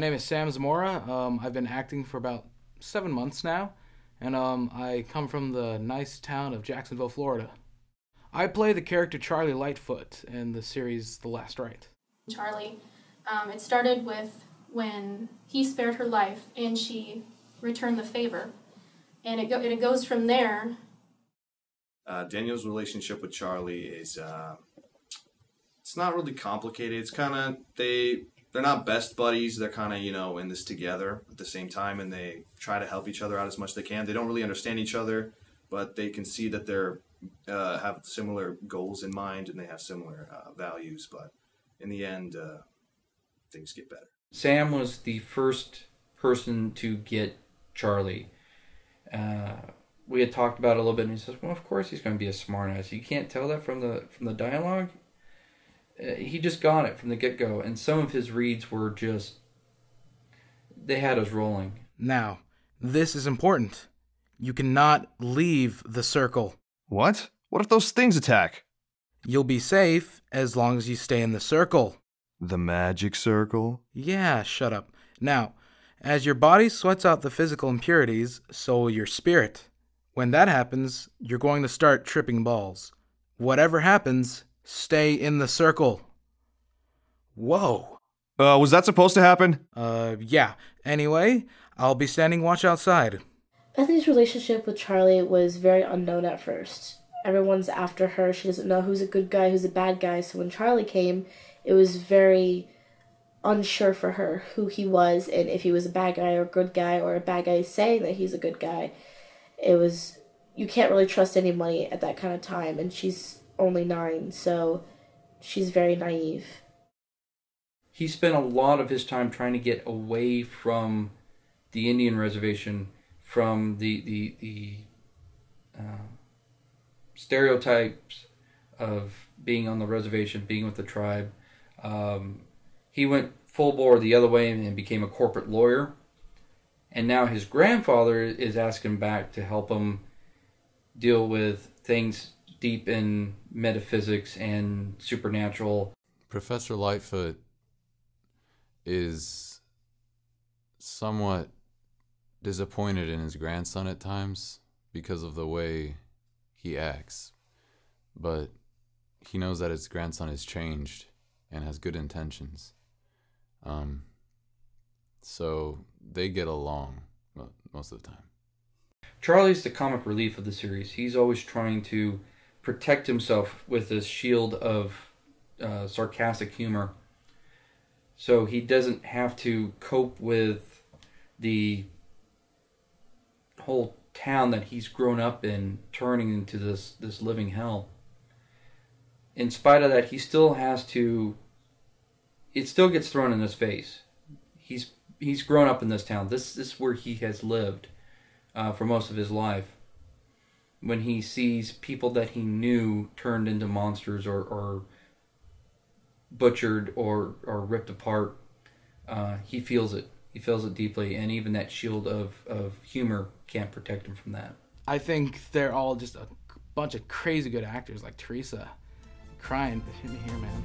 name is Sam Zamora. I've been acting for about 7 months now, and I come from the nice town of Jacksonville, Florida. I play the character Charlie Lightfoot in the series The Last Rite. Charlie, it started with when he spared her life and she returned the favor, and it goes from there. Daniel's relationship with Charlie is it's not really complicated. It's kind of they're not best buddies. They're kind of, you know, in this together at the same time, and they try to help each other out as much as they can. They don't really understand each other, but they can see that they're have similar goals in mind, and they have similar values. But in the end, things get better. Sam was the first person to get Charlie. We had talked about it a little bit, and he says, "Well, of course he's going to be a smartass. You can't tell that from the dialogue." He just got it from the get-go, and some of his reads were just, they had us rolling. Now, this is important. You cannot leave the circle. What? What if those things attack? You'll be safe as long as you stay in the circle. The magic circle? Yeah, shut up. Now, as your body sweats out the physical impurities, so will your spirit. When that happens, you're going to start tripping balls. Whatever happens, stay in the circle. Whoa. Was that supposed to happen? Yeah. Anyway, I'll be standing watch outside. Bethany's relationship with Charlie was very unknown at first. Everyone's after her. She doesn't know who's a good guy, who's a bad guy. So when Charlie came, it was very unsure for her who he was and if he was a bad guy or a good guy, or a bad guy saying that he's a good guy. It was, you can't really trust anybody at that kind of time, and she's only 9, so she's very naive. He spent a lot of his time trying to get away from the Indian reservation, from the stereotypes of being on the reservation, being with the tribe. He went full bore the other way and became a corporate lawyer. And now his grandfather is asking back to help him deal with things deep in metaphysics and supernatural. Professor Lightfoot is somewhat disappointed in his grandson at times because of the way he acts, but he knows that his grandson has changed and has good intentions. So they get along most of the time. Charlie's the comic relief of the series. He's always trying to protect himself with this shield of sarcastic humor, so he doesn't have to cope with the whole town that he's grown up in turning into this living hell. In spite of that, he still has to, it still gets thrown in his face. He's grown up in this town. This is where he has lived for most of his life. When he sees people that he knew turned into monsters or butchered or ripped apart, he feels it. He feels it deeply, and even that shield of humor can't protect him from that. I think they're all just a bunch of crazy good actors, like Teresa, crying in here, man.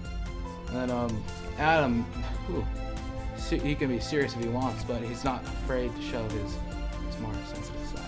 And then Adam, he can be serious if he wants, but he's not afraid to show his more sensitive side.